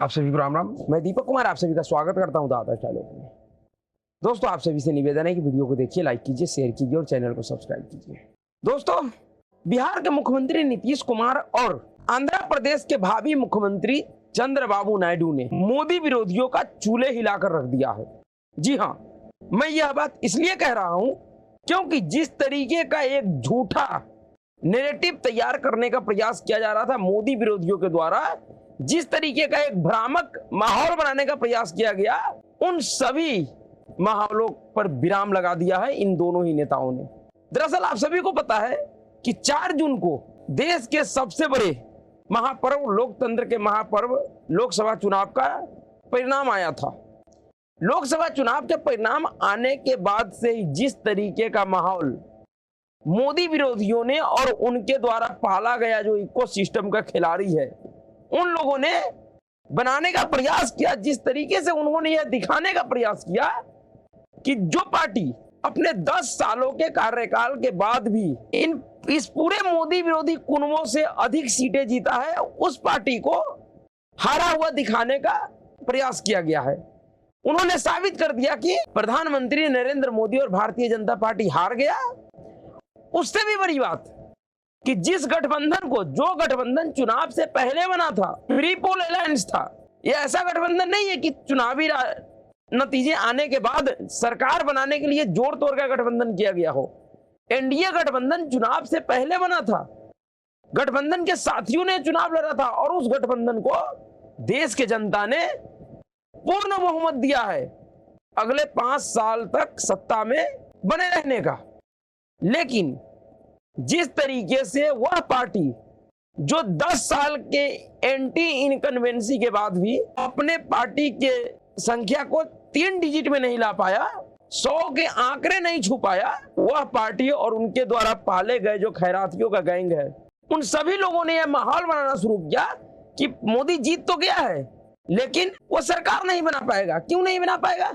आप सभी को राम राम। मैं दीपक कुमार आप सभी का स्वागत करता हूं दादा डायलॉग में। दोस्तों, आप सभी से निवेदन है कि वीडियो को देखिए, लाइक कीजिए, शेयर कीजिए और चैनल को सब्सक्राइब कीजिए। दोस्तों, बिहार के मुख्यमंत्री नीतीश कुमार और आंध्र प्रदेश के भावी मुख्यमंत्री चंद्रबाबू नायडू ने मोदी विरोधियों का चूल्हे हिलाकर रख दिया है। जी हाँ, मैं यह बात इसलिए कह रहा हूं क्योंकि जिस तरीके का एक झूठा नैरेटिव तैयार करने का प्रयास किया जा रहा था मोदी विरोधियों के द्वारा, जिस तरीके का एक भ्रामक माहौल बनाने का प्रयास किया गया, उन सभी माहौलों पर विराम लगा दिया है इन दोनों ही नेताओं ने। दरअसल आप सभी को पता है कि 4 जून को देश के सबसे बड़े महापर्व, लोकतंत्र के महापर्व लोकसभा चुनाव का परिणाम आया था। लोकसभा चुनाव के परिणाम आने के बाद से ही जिस तरीके का माहौल मोदी विरोधियों ने और उनके द्वारा पाला गया जो इकोसिस्टम का खिलाड़ी है, उन लोगों ने बनाने का प्रयास किया, जिस तरीके से उन्होंने यह दिखाने का प्रयास किया कि जो पार्टी अपने 10 सालों के कार्यकाल के बाद भी इस पूरे मोदी विरोधी कुनबों से अधिक सीटें जीता है, उस पार्टी को हारा हुआ दिखाने का प्रयास किया गया है। उन्होंने साबित कर दिया कि प्रधानमंत्री नरेंद्र मोदी और भारतीय जनता पार्टी हार गया। उससे भी बड़ी बात कि जिस गठबंधन को, जो गठबंधन चुनाव से पहले बना था, प्री पोल अलायंस था, यह ऐसा गठबंधन नहीं है कि चुनावी नतीजे आने के बाद सरकार बनाने के लिए जोड़ तोड़ का गठबंधन किया गया हो। एनडीए गठबंधन चुनाव से पहले बना था, गठबंधन के साथियों ने चुनाव लड़ा था और उस गठबंधन को देश के जनता ने पूर्ण बहुमत दिया है अगले 5 साल तक सत्ता में बने रहने का। लेकिन जिस तरीके से वह पार्टी जो 10 साल के एंटी इनकन्वेंसी के बाद भी अपने पार्टी के संख्या को 3 डिजिट में नहीं ला पाया, 100 के आंकड़े नहीं छू पाया, वह पार्टी और उनके द्वारा पाले गए जो खैरातियों का गैंग है, उन सभी लोगों ने यह माहौल बनाना शुरू किया कि मोदी जीत तो गया है लेकिन वो सरकार नहीं बना पाएगा। क्यों नहीं बना पाएगा?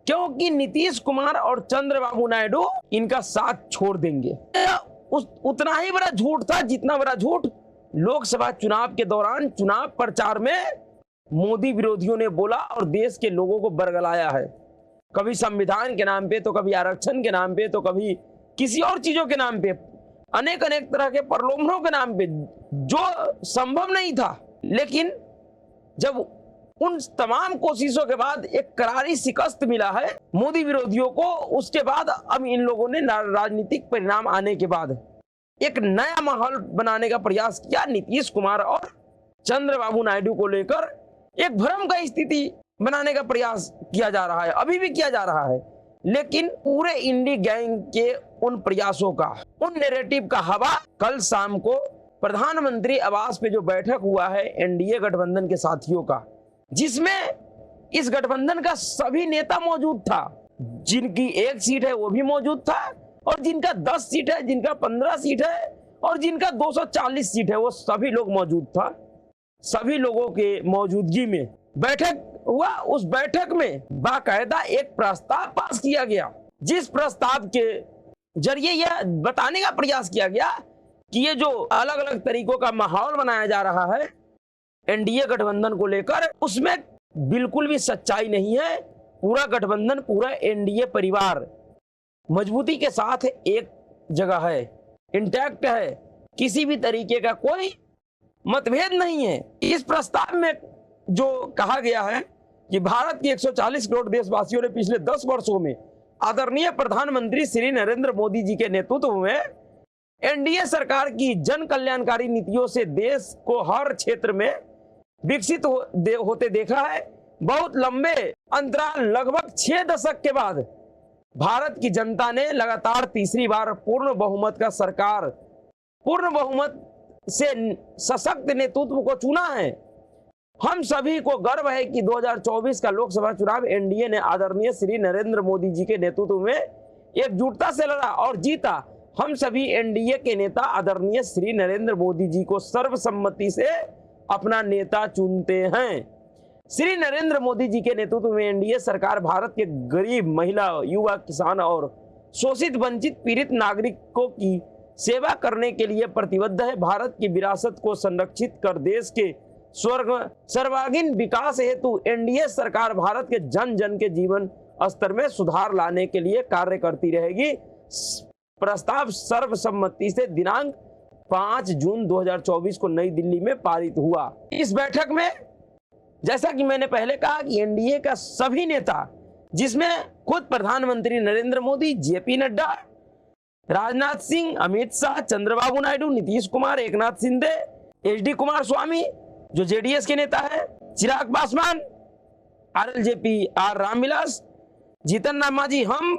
क्योंकि नीतीश कुमार और चंद्रबाबू नायडू इनका साथ छोड़ देंगे। उतना ही बड़ा झूठ था जितना बड़ा झूठ लोकसभा चुनाव के दौरान चुनाव प्रचार में मोदी विरोधियों ने बोला और देश के लोगों को बरगलाया है। कभी संविधान के नाम पे, तो कभी आरक्षण के नाम पे, तो कभी किसी और चीजों के नाम पे, अनेक अनेक तरह के प्रलोभनों के नाम पे, जो संभव नहीं था। लेकिन जब उन तमाम कोशिशों के बाद एक करारी शिकस्त मिला है मोदी विरोधियों को, उसके बाद अब इन लोगों ने राजनीतिक परिणाम आने के बाद एक नया माहौल बनाने का प्रयास किया। नीतीश कुमार और चंद्रबाबू नायडू को लेकर एक भ्रम का स्थिति बनाने का प्रयास किया जा रहा है, अभी भी किया जा रहा है। लेकिन पूरे इंडी गैंग के उन प्रयासों का, उन नैरेटिव का हवा कल शाम को प्रधानमंत्री आवास पे जो बैठक हुआ है एनडीए गठबंधन के साथियों का, जिसमें इस गठबंधन का सभी नेता मौजूद था, जिनकी 1 सीट है वो भी मौजूद था, और जिनका 10 सीट है, जिनका 15 सीट है और जिनका 240 सीट है, वो सभी लोग मौजूद था। सभी लोगों के मौजूदगी में बैठक हुआ। उस बैठक में बाकायदा एक प्रस्ताव पास किया गया, जिस प्रस्ताव के जरिए यह बताने का प्रयास किया गया कि ये जो अलग अलग तरीकों का माहौल बनाया जा रहा है एनडीए गठबंधन को लेकर, उसमें बिल्कुल भी सच्चाई नहीं है। पूरा गठबंधन, पूरा एनडीए परिवार मजबूती के साथ एक जगह है, इंटैक्ट है, किसी भी तरीके का कोई मतभेद नहीं है। इस प्रस्ताव में जो कहा गया है कि भारत के 140 करोड़ देशवासियों ने पिछले 10 वर्षों में आदरणीय प्रधानमंत्री श्री नरेंद्र मोदी जी के नेतृत्व में एनडीए सरकार की जन कल्याणकारी नीतियों से देश को हर क्षेत्र में विकसित होते देखा है। बहुत लंबे अंतराल, लगभग 6 दशक के बाद भारत की जनता ने लगातार तीसरी बार पूर्ण बहुमत का सरकार, पूर्ण बहुमत से सशक्त नेतृत्व को चुना है। हम सभी को गर्व है कि 2024 का लोकसभा चुनाव एनडीए ने आदरणीय श्री नरेंद्र मोदी जी के नेतृत्व में एकजुटता से लड़ा और जीता। हम सभी एनडीए के नेता आदरणीय श्री नरेंद्र मोदी जी को सर्वसम्मति से अपना नेता चुनते हैं। श्री नरेंद्र मोदी जी के नेतृत्व में एनडीए सरकार भारत के गरीब, महिला, युवा, किसान और शोषित, वंचित, पीड़ित नागरिकों की सेवा करने के लिए प्रतिबद्ध है। भारत की विरासत को संरक्षित कर देश के सर्वांगीण विकास हेतु एनडीए सरकार भारत के जन जन के जीवन स्तर में सुधार लाने के लिए कार्य करती रहेगी। प्रस्ताव सर्वसम्मति से दिनांक 5 जून 2024 को नई दिल्ली में पारित हुआ। इस बैठक में जैसा कि मैंने पहले कहा कि एनडीए का सभी नेता, जिसमें खुद प्रधानमंत्री Narendra Modi, JP Nadda, Rajnath Singh, Amit Shah, Chandrababu Naidu, Nitish Kumar, Eknath Shinde, HD Kumaraswamy जो जेडीएस के नेता है, Chirag Paswan, RLJP R Ramvilas, Jitan Ram Manjhi HAM,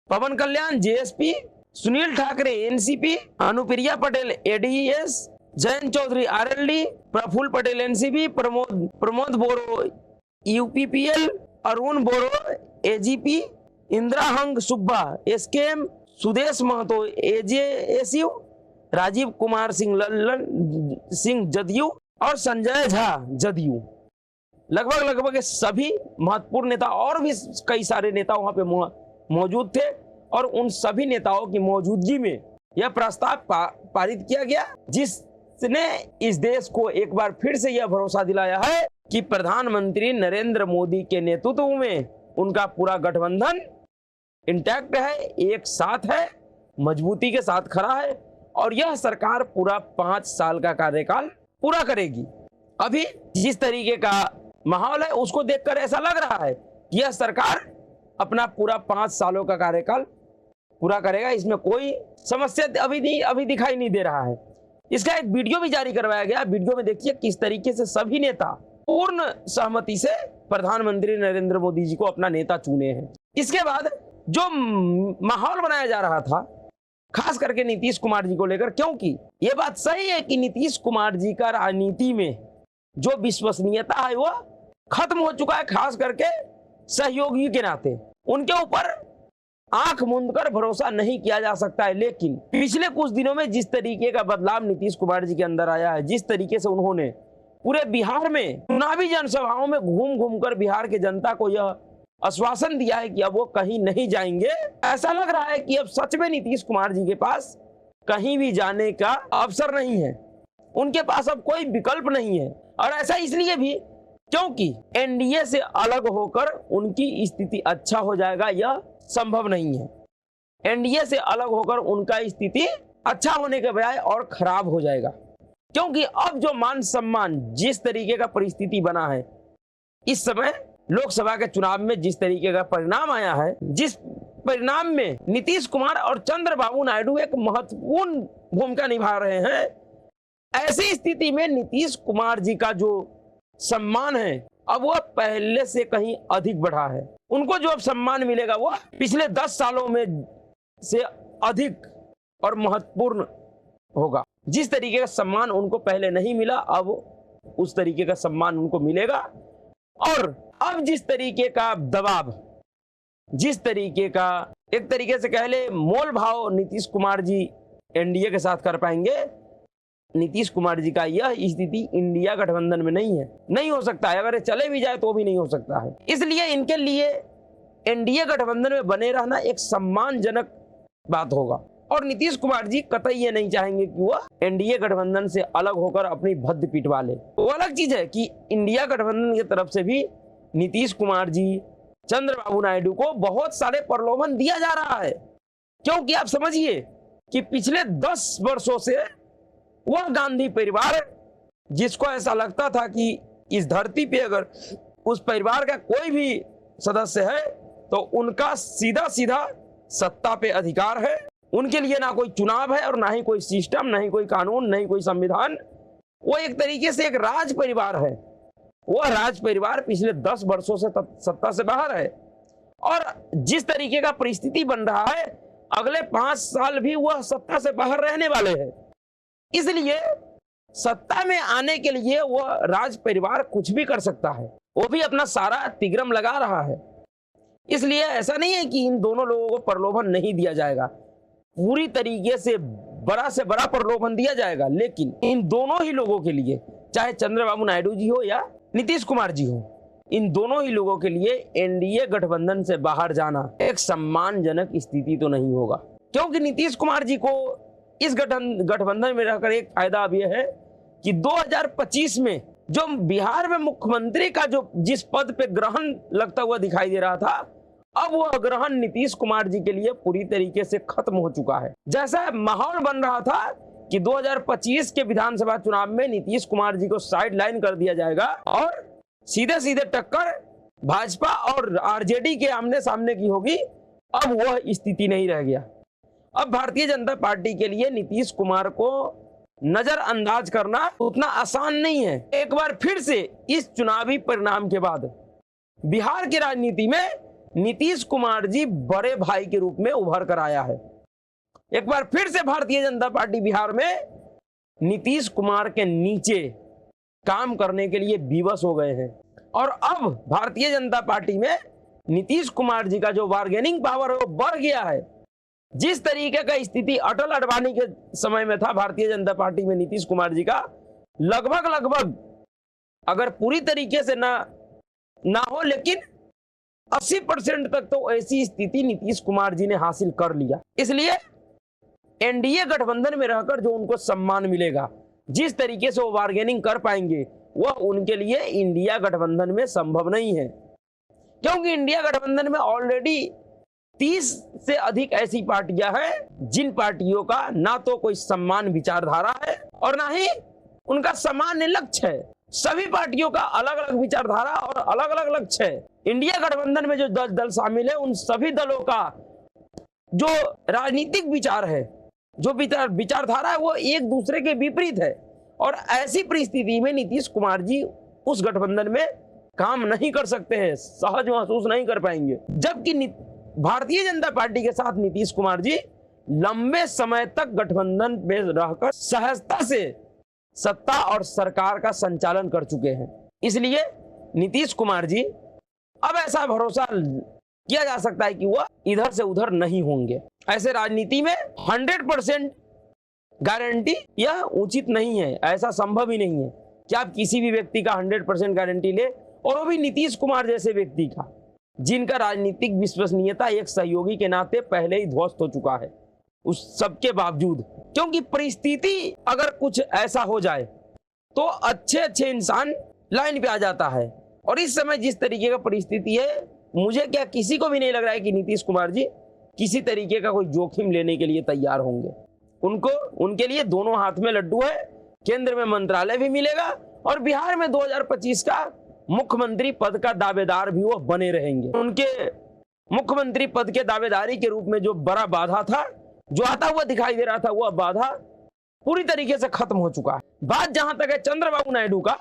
Pawan Kalyan JSP, Sunil Thackeray NCP, Anupriya Patel ADS, Jayant Chaudhary RLD, Praful Patel NCP, Pramod Boro UPPL, Arun Boro AGP, Indra Hang Subba SKM, Sudesh Mahto AJSU, Rajiv Kumar Singh Lallan Singh JDU और संजय झा जदयू। लगभग सभी महत्वपूर्ण नेता और भी कई सारे नेता वहां पे मौजूद थे और उन सभी नेताओं की मौजूदगी में यह प्रस्ताव पारित किया गया, जिसने इस देश को एक बार फिर से यह भरोसा दिलाया है कि प्रधानमंत्री नरेंद्र मोदी के नेतृत्व में उनका पूरा गठबंधन इंटैक्ट है, एक साथ है, मजबूती के साथ खड़ा है और यह सरकार पूरा 5 साल का कार्यकाल पूरा करेगी। अभी जिस तरीके का माहौल है उसको देखकर ऐसा लग रहा है कि यह सरकार अपना पूरा 5 सालों का कार्यकाल पूरा करेगा, इसमें कोई समस्या अभी दिखाई नहीं दे रहा है। इसका एक वीडियो भी जारी करवाया गया। वीडियो में देखिए किस तरीके से सभी नेता पूर्ण सहमति से प्रधानमंत्री नरेंद्र मोदी जी को अपना नेता चुने हैं। इसके बाद जो माहौल बनाया जा रहा था खास करके नीतीश कुमार जी को लेकर, क्योंकि ये बात सही है कि नीतीश कुमार जी का राजनीति में जो विश्वसनीयता है वह खत्म हो चुका है, खास करके सहयोगी के नाते उनके ऊपर आंख मूंद कर भरोसा नहीं किया जा सकता है। लेकिन पिछले कुछ दिनों में जिस तरीके का बदलाव नीतीश कुमार जी के अंदर आया है, जिस तरीके से उन्होंने पूरे बिहार में चुनावी जनसभाओं में घूम घूम कर बिहार की जनता को यह आश्वासन दिया है कि अब वो कहीं नहीं जाएंगे, ऐसा लग रहा है कि अब सच में नीतीश कुमार जी के पास कहीं भी जाने का अवसर नहीं है, उनके पास अब कोई विकल्प नहीं है। और ऐसा इसलिए भी क्योंकि एनडीए से अलग होकर उनकी स्थिति अच्छा हो जाएगा यह संभव नहीं है। एनडीए से अलग होकर उनका स्थिति अच्छा होने के बजाय और खराब हो जाएगा, क्योंकि अब जो मान सम्मान जिस तरीके का परिस्थिति बना है, इस समय लोकसभा के चुनाव में जिस तरीके का परिणाम आया है, जिस परिणाम में नीतीश कुमार और चंद्रबाबू नायडू एक महत्वपूर्ण भूमिका निभा रहे हैं, ऐसी स्थिति में नीतीश कुमार जी का जो सम्मान है अब वह पहले से कहीं अधिक बढ़ा है। उनको जो अब सम्मान मिलेगा वह पिछले 10 सालों में से अधिक और महत्वपूर्ण होगा। जिस तरीके का सम्मान उनको पहले नहीं मिला, अब उस तरीके का सम्मान उनको मिलेगा। और अब जिस तरीके का दबाव, जिस तरीके का एक तरीके से कह ले मोल भाव नीतीश कुमार जी एनडीए के साथ कर पाएंगे, नीतीश कुमार जी का यह स्थिति इंडिया गठबंधन में नहीं है, नहीं हो सकता है। अगर चले भी जाए तो भी नहीं हो सकता है। इसलिए इनके लिए एनडीए गठबंधन में बने रहना एक सम्मानजनक बात होगा और नीतीश कुमार जी कतई ये नहीं चाहेंगे कि वह एनडीए गठबंधन से अलग होकर अपनी भद्द पिटवा ले। वो अलग चीज है कि इंडिया गठबंधन की तरफ से भी नीतीश कुमार जी, चंद्रबाबू नायडू को बहुत सारे प्रलोभन दिया जा रहा है, क्योंकि आप समझिए कि पिछले 10 वर्षों से वह गांधी परिवार, जिसको ऐसा लगता था कि इस धरती पे अगर उस परिवार का कोई भी सदस्य है तो उनका सीधा सीधा सत्ता पे अधिकार है, उनके लिए ना कोई चुनाव है और ना ही कोई सिस्टम, ना ही कोई कानून, ना ही कोई संविधान। वो एक तरीके से एक राज परिवार है। वह राज परिवार पिछले 10 वर्षों से सत्ता से बाहर है और जिस तरीके का परिस्थिति बन रहा है अगले 5 साल भी वह सत्ता से बाहर रहने वाले हैं। इसलिए सत्ता में आने के लिए वह राज परिवार कुछ भी कर सकता है, वो भी अपना सारा तिग्रम लगा रहा है। इसलिए ऐसा नहीं है कि इन दोनों लोगों को प्रलोभन नहीं दिया जाएगा, पूरी तरीके से बड़ा प्रलोभन दिया जाएगा। लेकिन इन दोनों ही लोगों के लिए, चाहे चंद्रबाबू नायडू जी हो या नीतीश कुमार जी हो, इन दोनों ही लोगों के लिए एनडीए गठबंधन से बाहर जाना एक सम्मानजनक स्थिति तो नहीं होगा, क्योंकि नीतीश कुमार जी को इस गठबंधन में रहकर एक फायदा अब यह है कि 2025 में जो बिहार में मुख्यमंत्री का जो जिस पद पे ग्रहण लगता हुआ दिखाई दे रहा था, अब वह ग्रहण नीतीश कुमार जी के लिए पूरी तरीके से खत्म हो चुका है। जैसा माहौल बन रहा था कि 2025 के विधानसभा चुनाव में नीतीश कुमार जी को साइड लाइन कर दिया जाएगा और सीधे सीधे टक्कर भाजपा और आरजेडी के आमने सामने की होगी, अब वह स्थिति नहीं रह गया। अब भारतीय जनता पार्टी के लिए नीतीश कुमार को नजरअंदाज करना उतना आसान नहीं है। एक बार फिर से इस चुनावी परिणाम के बाद बिहार की राजनीति में नीतीश कुमार जी बड़े भाई के रूप में उभर कर आया है। एक बार फिर से भारतीय जनता पार्टी बिहार में नीतीश कुमार के नीचे काम करने के लिए विवश हो गए हैं और अब भारतीय जनता पार्टी में नीतीश कुमार जी का जो बार्गेनिंग पावर है वो बढ़ गया है। जिस तरीके का स्थिति अटल अडवाणी के समय में था भारतीय जनता पार्टी में नीतीश कुमार जी का, लगभग अगर पूरी तरीके से ना हो लेकिन 80% तक तो ऐसी स्थिति नीतीश कुमार जी ने हासिल कर लिया। इसलिए एनडीए गठबंधन में रहकर जो उनको सम्मान मिलेगा, जिस तरीके से वो बार्गेनिंग कर पाएंगे, वह उनके लिए इंडिया गठबंधन में संभव नहीं है। क्योंकि इंडिया गठबंधन में ऑलरेडी 30 से अधिक ऐसी पार्टियां हैं जिन पार्टियों का ना तो कोई सम्मान विचारधारा है और ना ही उनका सामान्य लक्ष्य है। सभी पार्टियों का अलग अलग विचारधारा और अलग अलग लक्ष्य है। इंडिया गठबंधन में जो दल शामिल है, उन सभी दलों का जो राजनीतिक विचार है, जो विचारधारा है, वो एक दूसरे के विपरीत है और ऐसी परिस्थिति में नीतीश कुमार जी उस गठबंधन में काम नहीं कर सकते हैं, सहज महसूस नहीं कर पाएंगे। जबकि भारतीय जनता पार्टी के साथ नीतीश कुमार जी लंबे समय तक गठबंधन में रहकर सहजता से सत्ता और सरकार का संचालन कर चुके हैं। इसलिए नीतीश कुमार जी अब ऐसा भरोसा किया जा सकता है कि वह इधर से उधर नहीं होंगे। ऐसे राजनीति में 100% गारंटी यह उचित नहीं है, ऐसा संभव ही नहीं है कि आप किसी भी व्यक्ति का 100% गारंटी ले, और वो भी नीतीश कुमार जैसे व्यक्ति का, जिनका राजनीतिक विश्वसनीयता एक सहयोगी के नाते पहले ही ध्वस्त हो चुका है। उस सबके बावजूद, क्योंकि परिस्थिति अगर कुछ ऐसा हो जाए तो अच्छे इंसान लाइन पे आ जाता है, और इस समय जिस तरीके का परिस्थिति है, मुझे क्या किसी को भी नहीं लग रहा है कि नीतीश कुमार जी किसी तरीके का कोई जोखिम लेने के लिए तैयार होंगे। उनके लिए दोनों हाथ में लड्डू है, केंद्र में मंत्रालय भी मिलेगा और बिहार में 2025 का मुख्यमंत्री पद का दावेदार भी वो बने रहेंगे। उनके मुख्यमंत्री पद के दावेदारी के रूप में जो बड़ा बाधा था, जो आता हुआ दिखाई दे रहा था, वह बाधा पूरी तरीके से खत्म हो चुका है। बात जहां तक है चंद्रबाबू नायडू का,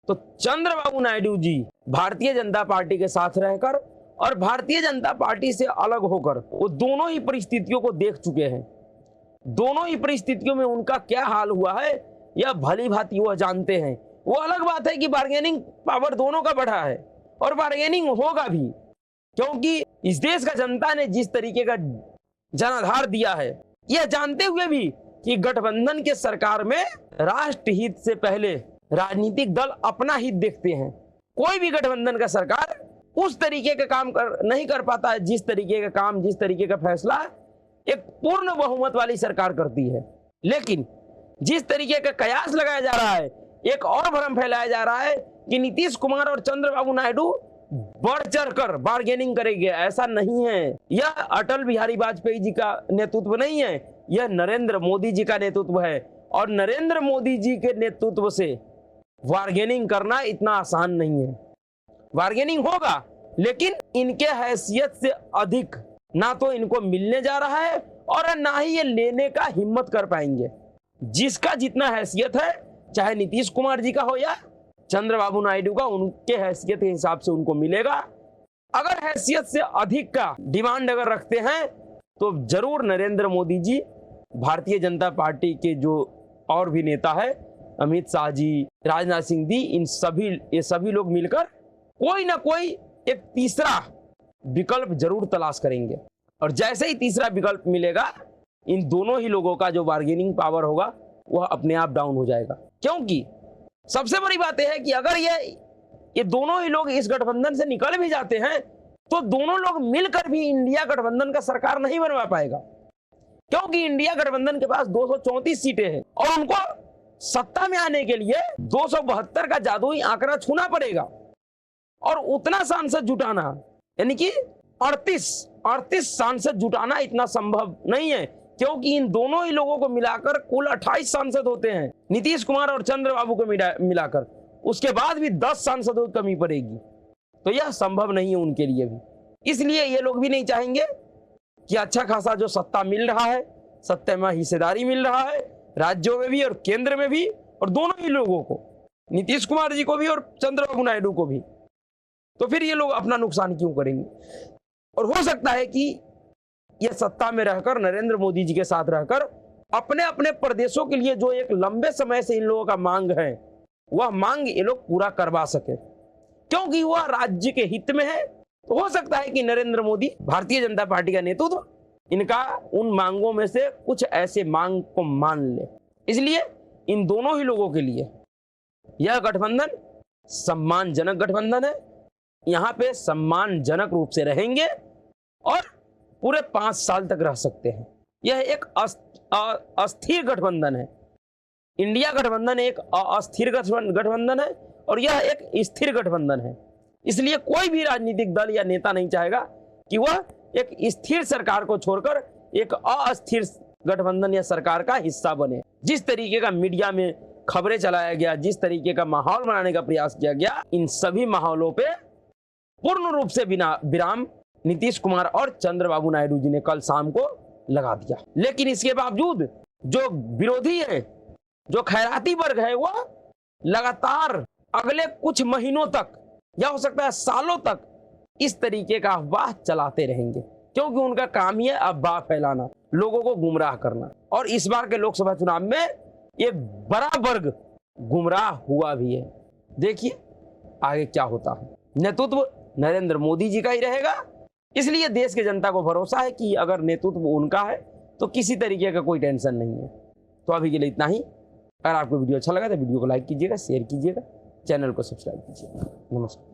तो चंद्रबाबू नायडू जी भारतीय जनता पार्टी के साथ रहकर और भारतीय जनता पार्टी से अलग होकर वो दोनों ही परिस्थितियों को देख चुके हैं। दोनों ही परिस्थितियों में उनका क्या हाल हुआ है यह भली भांति वह जानते हैं। वो अलग बात है कि बार्गेनिंग पावर दोनों का बढ़ा है और बार्गेनिंग होगा भी, क्योंकि इस देश का जनता ने जिस तरीके का जनाधार दिया है, यह जानते हुए भी कि गठबंधन के सरकार में राष्ट्र हित से पहले राजनीतिक दल अपना हित देखते हैं। कोई भी गठबंधन का सरकार उस तरीके का काम नहीं कर पाता है जिस तरीके का काम, जिस तरीके का फैसला एक पूर्ण बहुमत वाली सरकार करती है। लेकिन जिस तरीके का कयास लगाया जा रहा है, एक और भ्रम फैलाया जा रहा है कि नीतीश कुमार और चंद्रबाबू नायडू बढ़ चढ़कर बार्गेनिंग करेंगे, ऐसा नहीं है। यह अटल बिहारी वाजपेयी जी का नेतृत्व नहीं है, यह नरेंद्र मोदी जी का नेतृत्व है, और नरेंद्र मोदी जी के नेतृत्व से बार्गेनिंग करना इतना आसान नहीं है। बार्गेनिंग होगा, लेकिन इनके हैसियत से अधिक ना तो इनको मिलने जा रहा है और ना ही ये लेने का हिम्मत कर पाएंगे। जिसका जितना हैसियत है, चाहे नीतीश कुमार जी का हो या चंद्रबाबू नायडू का, उनके हैसियत के हिसाब से उनको मिलेगा। अगर हैसियत से अधिक का डिमांड अगर रखते हैं तो जरूर नरेंद्र मोदी जी, भारतीय जनता पार्टी के जो और भी नेता है, अमित शाह जी, राजनाथ सिंह जी, ये सभी लोग मिलकर कोई ना कोई एक तीसरा विकल्प जरूर तलाश करेंगे। और जैसे ही तीसरा विकल्प मिलेगा, इन दोनों ही लोगों का जो बार्गेनिंग पावर होगा वह अपने आप डाउन हो जाएगा। क्योंकि सबसे बड़ी बात यह है कि अगर ये दोनों ही लोग इस गठबंधन से निकल भी जाते हैं तो दोनों लोग मिलकर भी इंडिया गठबंधन का सरकार नहीं बनवा पाएगा, क्योंकि इंडिया गठबंधन के पास 234 सीटें हैं और उनको सत्ता में आने के लिए 272 का जादुई आंकड़ा छूना पड़ेगा और उतना सांसद जुटाना, यानी कि 38 सांसद जुटाना इतना संभव नहीं है, क्योंकि इन दोनों ही लोगों को मिलाकर कुल 28 सांसद होते हैं, नीतीश कुमार और चंद्रबाबू को मिलाकर। उसके बाद भी 10 सांसदों की कमी पड़ेगी, तो यह संभव नहीं है उनके लिए भी। इसलिए ये लोग भी नहीं चाहेंगे कि अच्छा खासा जो सत्ता मिल रहा है, सत्ता में हिस्सेदारी मिल रहा है, राज्यों में भी और केंद्र में भी, और दोनों ही लोगों को, नीतीश कुमार जी को भी और चंद्रबाबू नायडू को भी, तो फिर ये लोग अपना नुकसान क्यों करेंगे। और हो सकता है कि ये सत्ता में रहकर, नरेंद्र मोदी जी के साथ रहकर, अपने अपने प्रदेशों के लिए जो एक लंबे समय से इन लोगों का मांग है, वह मांग ये लोग पूरा करवा सके, क्योंकि वह राज्य के हित में है। तो हो सकता है कि नरेंद्र मोदी, भारतीय जनता पार्टी का नेतृत्व, इनका उन मांगों में से कुछ ऐसे मांग को मान ले। इसलिए इन दोनों ही लोगों के लिए यह गठबंधन सम्मानजनक गठबंधन है। यहाँ पे सम्मानजनक रूप से रहेंगे और पूरे 5 साल तक रह सकते हैं। यह एक अस्थिर गठबंधन है। इंडिया गठबंधन एक अस्थिर गठबंधन है और यह एक स्थिर गठबंधन है। इसलिए कोई भी राजनीतिक दल या नेता नहीं चाहेगा कि वह एक स्थिर सरकार को छोड़कर एक अस्थिर गठबंधन या सरकार का हिस्सा बने। जिस तरीके का मीडिया में खबरें चलाया गया, जिस तरीके का माहौल बनाने का प्रयास किया गया, इन सभी माहौलों पे पूर्ण रूप से बिना विराम नीतीश कुमार और चंद्रबाबू नायडू जी ने कल शाम को लगा दिया। लेकिन इसके बावजूद जो विरोधी है, जो खैराती वर्ग है, वह लगातार अगले कुछ महीनों तक या हो सकता है सालों तक इस तरीके का अफवाह चलाते रहेंगे, क्योंकि उनका काम ही है अफवाह फैलाना, लोगों को गुमराह करना। और इस बार के लोकसभा चुनाव में एक बड़ा वर्ग गुमराह हुआ भी है। देखिए आगे क्या होता है। नेतृत्व नरेंद्र मोदी जी का ही रहेगा, इसलिए देश की जनता को भरोसा है कि अगर नेतृत्व उनका है तो किसी तरीके का कोई टेंशन नहीं है। तो अभी के लिए इतना ही। अगर आपको वीडियो अच्छा लगा तो वीडियो को लाइक कीजिएगा, शेयर कीजिएगा, चैनल को सब्सक्राइब कीजिएगा। नमस्कार।